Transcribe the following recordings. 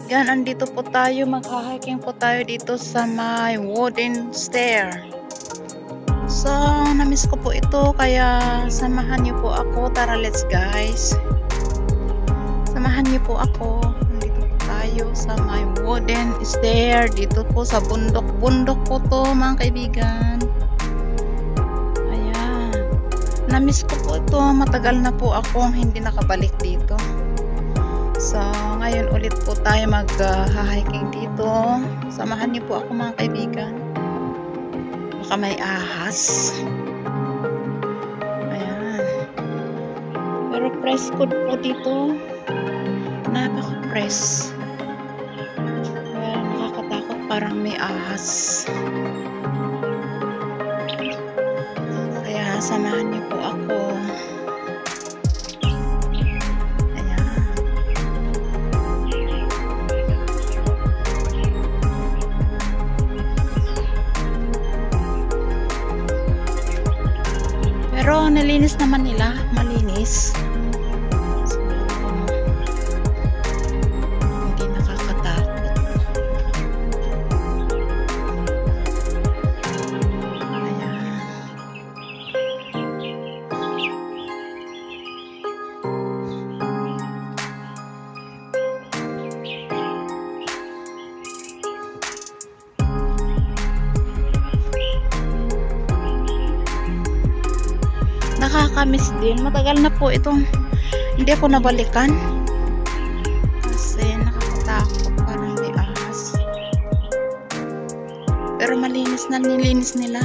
Yan, andito po tayo, magha-hiking po tayo dito sa may wooden stair. So, namiss ko po ito, kaya samahan niyo po ako. Tara, let's guys. Samahan niyo po ako. Andito po tayo sa may wooden stair. Dito po sa bundok. Bundok po to, mga kaibigan. Ayan. Namiss ko po ito. Matagal na po akong hindi nakabalik dito. So, ngayon ulit po tayo mag-hiking dito. Samahan niyo po ako, mga kaibigan. Baka may ahas. Ayan. Pero press good po dito. Napaka-press. Well, nakakatakot, parang may ahas. Kaya samahan niyo po ako. Pero nalinis naman nila, malinis. So, hindi nakakatakot. Ayan. Nakakamiss din. Matagal na po itong hindi ako nabalikan. Kasi nakakatakot, parang may ahas. Pero malinis na, nilinis nila.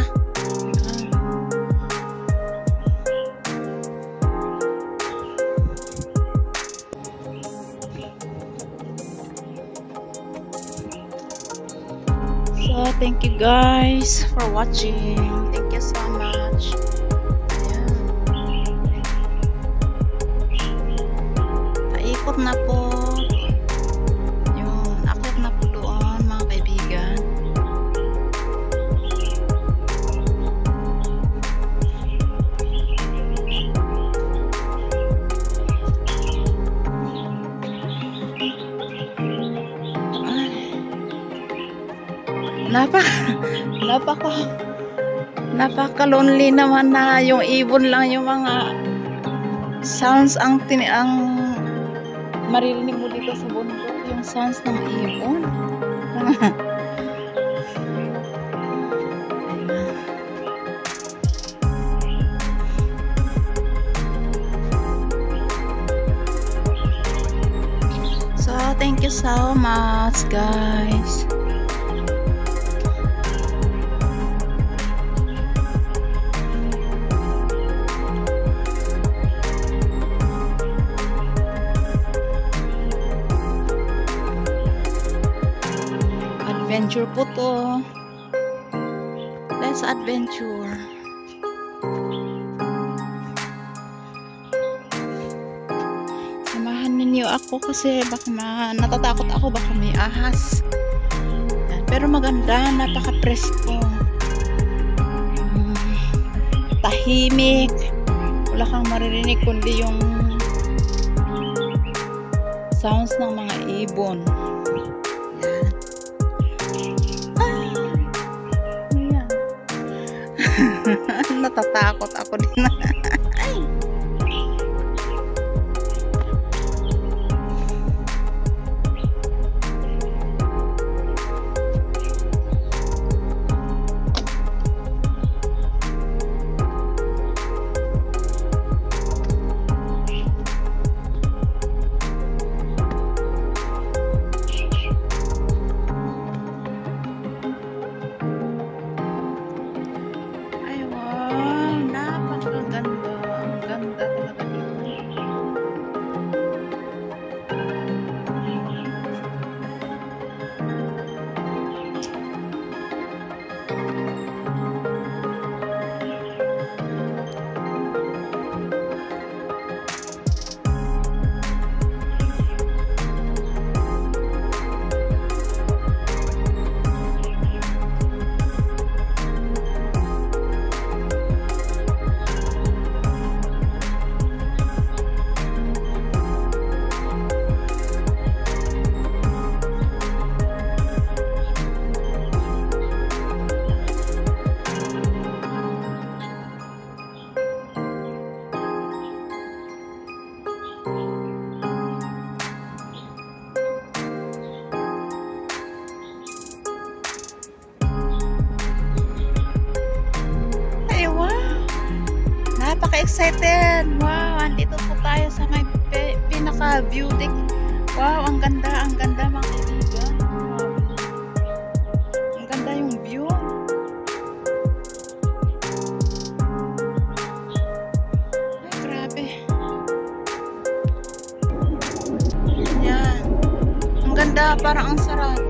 So, thank you guys for watching. Thank you so much. Ikot na po yung akit na po doon, mga kaibigan. Napaka lonely naman na yung ibon lang yung mga sounds ang maririnig mo dito sa bundok, yung sounds ng ibon. So, thank you so much, guys. Adventure po to. Let's adventure. Samahan ninyo ako kasi baka natatakot ako, baka may ahas. Pero maganda, napaka-presko. Tahimik. Wala kang maririnig kundi yung sounds ng mga ibon. Natatakot ako din. Ay, wow, napakaganda. excited. Wow, andito po tayo sa may pinaka-view deck. Wow, ang ganda mga kaibigan. Ang ganda yung view. Ay, grabe. Yan. Ang ganda, parang ang sarap.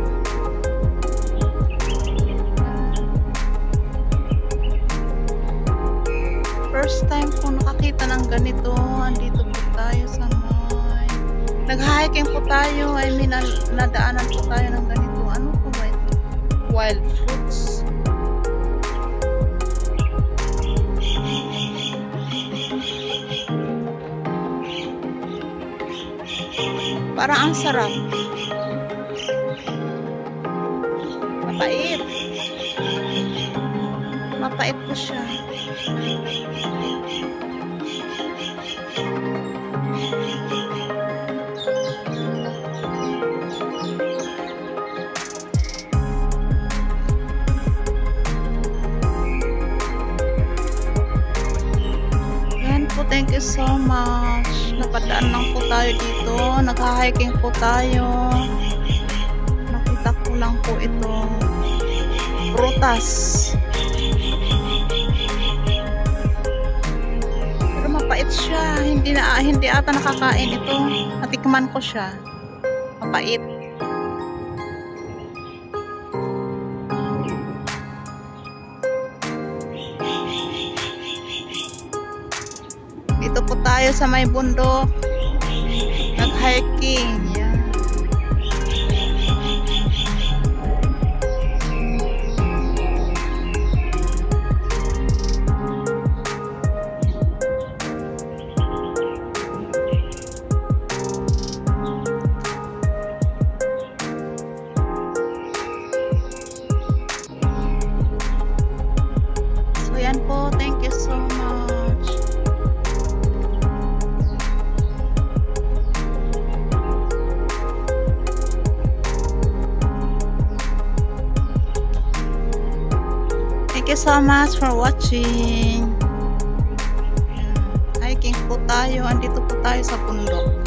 First time po nakakita ng ganito. Andito po tayo sa may nag-hiking po tayo. I mean, nadaanan po tayo ng ganito. Ano po ba ito? Wild fruits. Parang ang sarap. Mapait. Mapait po siya. Yan po, thank you so much. Napadaan lang po tayo dito. Nag-hiking po tayo. Nakita ko lang po ito. Prutas. Pero mapait siya. Hindi ata nakakain ito. Natikman ko siya. Mapait. Dito po tayo sa may bundok. Nag-hiking. Yan. So yan po, thank you so much. Thank you so much for watching. Hiking po tayo. Andito po tayo sa bundok.